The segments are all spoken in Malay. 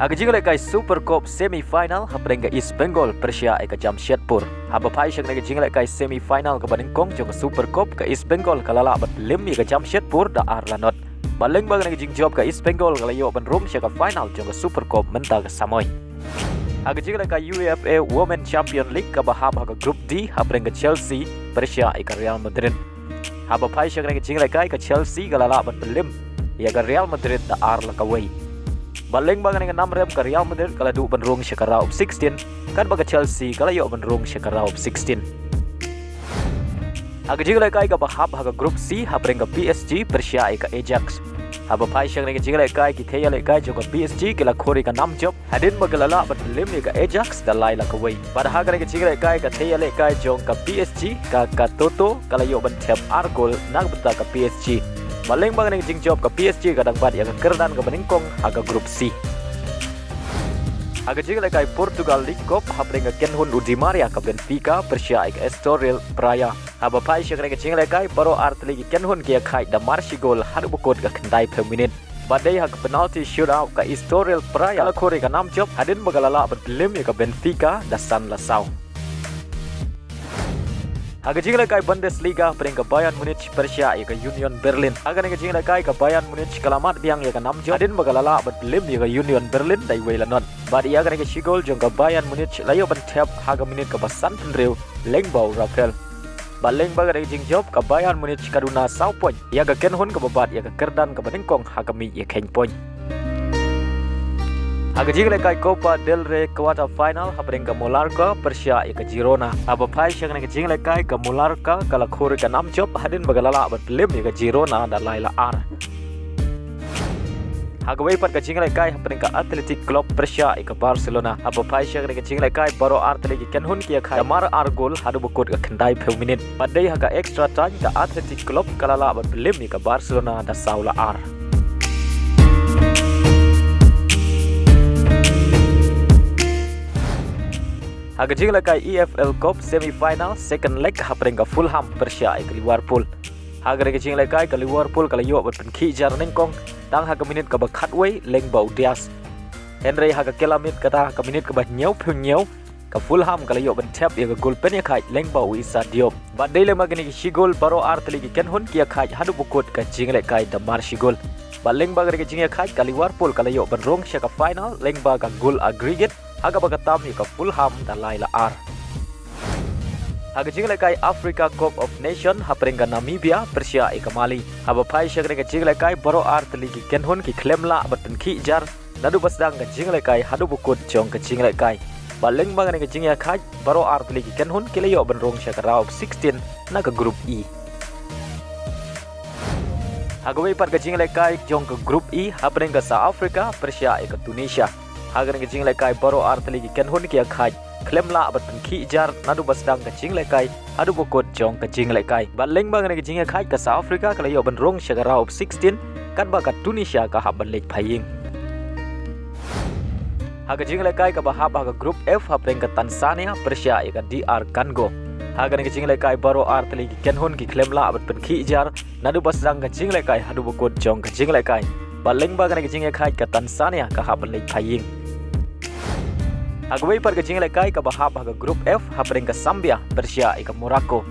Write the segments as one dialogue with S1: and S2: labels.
S1: Haka jingle kai Super Cup semi-final hapreng ke East Bengal Persia ke Jamshedpur. Haba pai shak ke jingle kai semi-final ke Badingkong jong Super Cup ke East Bengal kalala bat Liem ke Jamshedpur da Arlanot. Baleng bang ke jing job ke East Bengal kalayo ban Rung shak final jong Super Cup menta ke Samoy. Haka jingle kai UEFA Women Champion League ke bahab ke Group D hapreng ke Chelsea Persia ke Real Madrid. Haba pai shak ke jingle kai ke Chelsea kalala bat Liem ya ke Real Madrid da Arla ka way. Baleng bang dengan 6 rem ke Real Madrid kalau du benrung syakara of 16 kan baga Chelsea kalau yo benrung syakara of 16. Aga jingle kai ka bahab haga group C habreng ke PSG Persia ke Ajax. Haba pai syang dengan jingle kai ki thaya le kai juga PSG kila khori ka 6 job hadin bagalala bat Liem ke Ajax da lai la ka way. Pada haga dengan jingle kai ka thaya le kai jong ka PSG ka Toto kalau yo ben thep argol nang beta ka PSG. Baleng bang neng jing job ke PSG kadang bat yang kerdan ke Badingkong haga grup C. Haga jing lekai Portugal League Cup habreng ke Kynhun Di Maria ke Benfica Persia ke Estoril Praia. Haba pai syak neng jing lekai baro art ligi Kynhun ke kai da marshi gol hadu bukot ke kendai per minit. Badai haga penalti shootout ke Estoril Praia la khori ke 6 job hadin bagalala bat Liem ke Benfica da San Lasau. Haga jingle kai Bundesliga pering ke Bayern Munich Persia ke Union Berlin. Haga neng jingle kai ke Bayern Munich kalamat biang ke 6 job adin bagalala bat Liem ke Union Berlin dai wailanon. Bad ia ke sigol jong ke Bayern Munich layo ban tap haga minit ke basan penreu lengbau Rafael. Baleng baga neng jing job ke Bayern Munich kaduna 9 poin. Ia ke Kynhun ke babat ia ke kerdan ke Badingkong haga mi ia keng poin. Haga jingle kai Copa del Rey quarter final habreng ke Mallorca Persia ke Girona. Haba pai syang ke jingle kai ke Mallorca kala khori ke 6 job hadin bagalala bat Liem ke Girona da laila ar. Haga wei pat ke jingle kai habreng ke Athletic Club Persia ke Barcelona. Haba pai syang ke jingle kai baro art lagi Kynhun kia kai mar ar gol hadu bukot ke kendai per minit. Padai haga extra time ke Athletic Club kalala bat Liem ke Barcelona da saula ar. Haga jingle kai EFL Cup semi-final second leg habreng ke Fulham Persia ke Liverpool. Haga ke jingle kai ke Liverpool kalau yo bat penki jar nengkong tang haga minit ke bakat way leng bau dias. Henry haga kelamit kata haga minit ke bah nyau punyau ke Fulham kalau yo ban tap ya ke gol pen ya kai leng bau Isa Diop. Bad dai le magni ki shigol baro art ligi Kynhun kia kai hadu bukot ke jingle kai da mar shigol. Baleng baga ke jingle kai ke Liverpool kalau yo ban rong sya ke final leng baga gol aggregate haga bagatam ke Fulham dan laila ar. Haga jingle kai Africa Cup of Nation hapreng ke Namibia Persia ke Mali. Haba pai syak ke jingle kai baro art ligi Kynhun ki klemla berten ki jar nadu basdang ke jingle kai hadu bukut jong ke jingle kai. Baleng bang ke jingle kai baro art ligi Kynhun ki layo benrong syak raub 16 na ke grup E. Haga wei pat ke jingle kai jong ke grup E hapreng ke South Africa Persia ke Tunisia. Haga ke jingle kai baro art ligi Kynhun kia khai klemla bat penki jar nadu basdang ke jingle kai adu bukot jong ke jingle kai. Baleng bang ke jingle kai ke South Africa kalau yo benrong syagara of 16 kan bakat Tunisia ka haban lek paying. Haga jingle kai ke bahab haga group F hapreng ke Tanzania Persia ke DR Congo. Haga ke jingle kai baro art ligi Kynhun ki klemla bat penki jar nadu basdang ke jingle kai adu bukot jong ke jingle kai. Baleng bang ke jingle kai ke Tanzania ka haban lek paying. Haga wei par ke jingle kai ke bahab haga group F habreng ke Zambia Persia ke Morocco.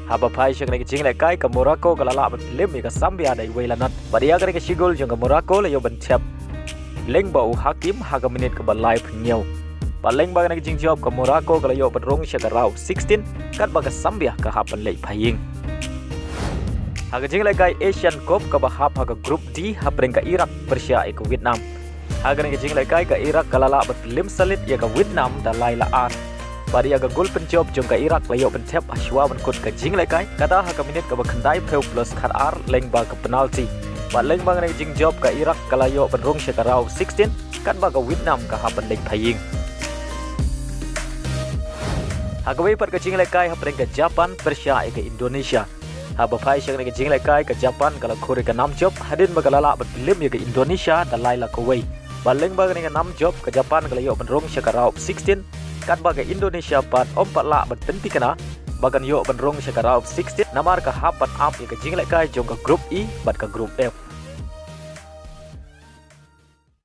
S1: Haba pai syak ke jingle kai ke Morocco kalala bat Liem ke Zambia dai weilanat. Badia ke sigol jong ke Morocco le yo ben tap leng bau hakim haga minit ke live nyau. Baleng bang ke jing job ke Morocco kalau yo benrong syak raw 16 kat baga Zambia ke haban lek paying. Haga jingle kai Asian Cup ke bahab haga group D habreng ke Iraq Persia ke Vietnam. Haga ke jingle kai ke Iraq kalala bat Liem salit ya ke Vietnam da laila ar. Bari aga gol penjob jong ke Iraq layo pentep aswa benkut ke jingle kai kata haga minit ke bakandai peu plus khat ar leng ba ke penalti. Ba leng bang ke jing job ke Iraq kalayo benrong syakaraw 16 kan ba ke Vietnam ka haban lek paying. Haga wei par ke jingle kai habreng ke Japan Persia ke Indonesia. Haba pai syang ke jingle kai ke Japan kalau khori ke 6 job hadin bagalala bat Liem ke Indonesia da laila ke way. Baleng bang ke 6 job ke Japan kalau yo benrong syakaraw 16 kan baga Indonesia pat la bat penti kena bagan yo benrong syakaraw 16 namar ke hapan up ke jingle kai jong ke grup E bat ke grup F.